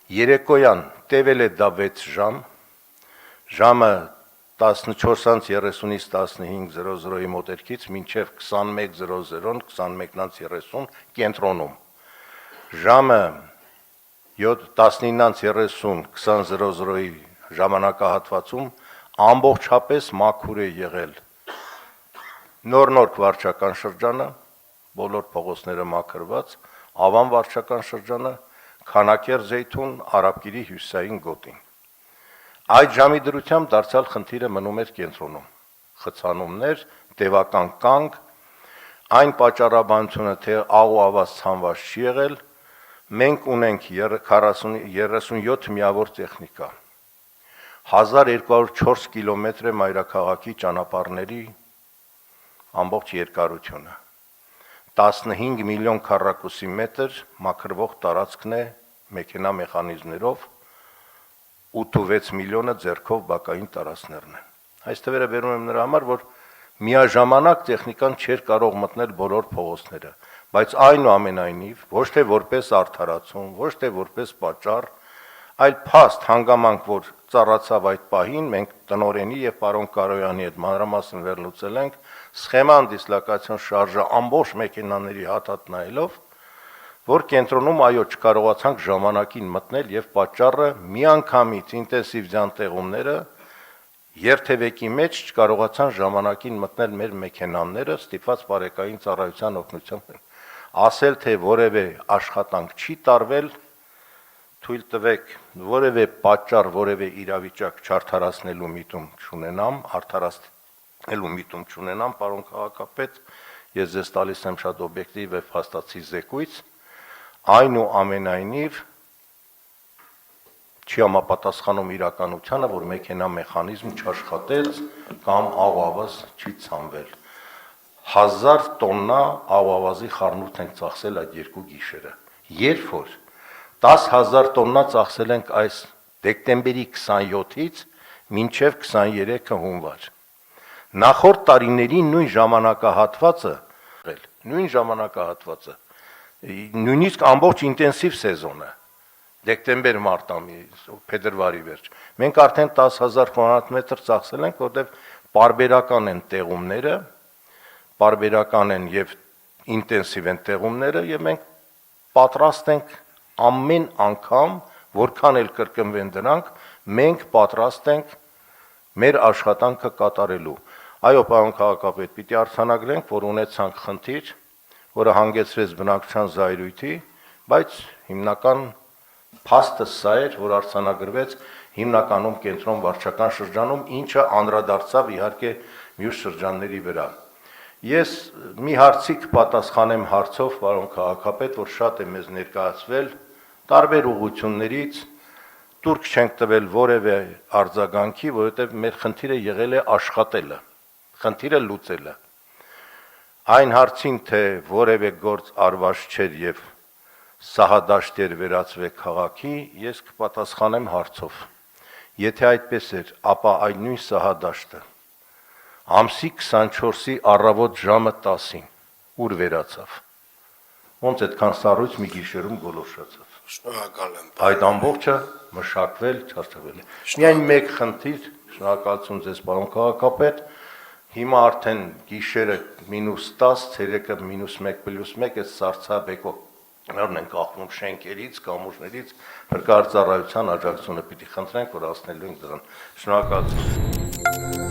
Երեկոյան տևել է դա 6 ժամ, ժամը 14:30-ից 15:00-ի մոտերքից մինչև 21:00-ն 21:30 կենտրոնում, ժամը 19:30 20:00-ի ժամանակահատվածում ամբողջապես մաքուր է եղել Նոր վարչական շրջանը, բոլոր փողոցները մաքրված, Ավան վարչական շրջանը, Քանաքեռ Զեյթուն, Արաբկիրի հյուսիսային գոտին։ Այդ ժամի դրությամբ դարձյալ խնդիրը մնում էր կենտրոնում, խցանումներ, տևական կանգ, այն պատճառաբանությունը, թե աղ ու ավազ ցանված չի եղել, մենք ունենք 37 միավոր տեխնիկա, 1204 կիլոմետր է մայրաքաղաքի ճանապարհների ամբողջ երկարությունը, 15 միլիոն քառակուսի մետր մաքրվող տարածքն է մեքենա մեխանիզմներով, 8-6 միլիոնը ձեռքով բակային տարածքներն են։ Այս թվերը բերում եմ նրա համար, որ միաժամանակ տեխնիկան չէր կարող մտնել բոլոր փողոցները, բայց այնուամենայնիվ ոչ թե որպես արդարացում, ոչ թե որպես պատճառ, այլ փաստ հանգամանք, որ ծառացավ այդ պահին, մենք տնօրենի եւ պարոն Կարոյանի հետ մանրամասն վերլուծել ենք, սխեման դիսլոկացիոն շարժը ամբողջ մեքենաների հատ նայելով, որ կենտրոնում այո չկարողացանք ժամանակին մտնել եւ պատճառը միանգամից ինտենսիվ ձանտեղումները երթևեկի մեջ չկարողացան ժամանակին մտնել մեր մեքենաները ստիպված բարեկային ծառայության օգնությամբ ասել թե որևէ աշխատանք չի տարվել, թույլ տվեք որևէ պատճառ, որևէ իրավիճակ չարդարացնելու միտում չունենամ, արդարացնելու միտում չունենամ, պարոն քաղաքապետ, ես ձեզ տալիս եմ շատ օբյեկտիվ եւ փաստացի զեկույց, այնուամենայնիվ չի համապատասխանում իրականությանը, որ մեքենա մեխանիզմ չաշխատեց կամ աղավազ չի ցանվել։ 1000 տոննա աղավազի խառնուրդ ենք ծախսել այդ երկու գիշերը։ Երբ որ 10,000 տոննա ծախսել ենք այս դեկտեմբերի 27-ից մինչև 23-ը հունվար։ Նախորդ տարիների նույն ժամանակահատվածը, նույնիսկ ամբողջ ինտենսիվ սեզոնը, դեկտեմբեր-մարտ ամիս, փետրվարի վերջ, մենք արդեն 10,000 քմ ծախսել ենք, որտեղ պարբերական են տեղումները, պարբերական են եւ ինտենսիվ են տեղումները եւ մենք պատրաստ ենք ամեն անգամ, որքան էլ կրկնվեն դրանք, մենք պատրաստ ենք մեր աշխատանքը կատարելու։ Այո, պարոն քաղաքապետ, պիտի արձանագրենք, որ ունեցանք խնդիր, որը հանգեցրեց բնակչության զայրույթի, բայց հիմնական փաստը սա էր, որ արձանագրվեց հիմնականում կենտրոն վարչական շրջանում, ինչը անդրադարձավ իհարկե մյուս շրջանների վրա։ Ես մի հարցի կպատասխանեմ հարցով, պարոն քաղաքապետ, որ շատ է մեզ ներկայացվել տարբեր ուղղություններից, տուրք չենք տվել որևէ արձագանքի, որովհետև մեր խնդիրը եղել է աշխատելը, խնդիրը լուծելը։ Այն հարցին, թե որևէ գործ արված չէր եւ սահադաշտ էր վերածվել քաղաքի, ես կպատասխանեմ հարցով։ Եթե այդպես էր, ապա այդ նույն սահադաշտը ամսի 24-ի առավոտ ժամը 10-ին ուր վերացավ։ Ոնց այդքան սառույց մի գիշերում գոլորշացավ։ Շնորհակալ եմ։ Այդ ամբողջը մշակվել, չարչավել է։ Միայն մեկ խնդիր, շնորհակալություն ձեզ, պարոն քաղաքապետ, հիմա արդեն գիշերը -10, ցերեկը -1+1, այս սարսափեկողներն են կախվում շենքերից, կամուրջներից, փրկարարծառայության աջակցությունը պիտի խնդրենք, որ հասնելու ենք դրան։ Շնորհակալություն։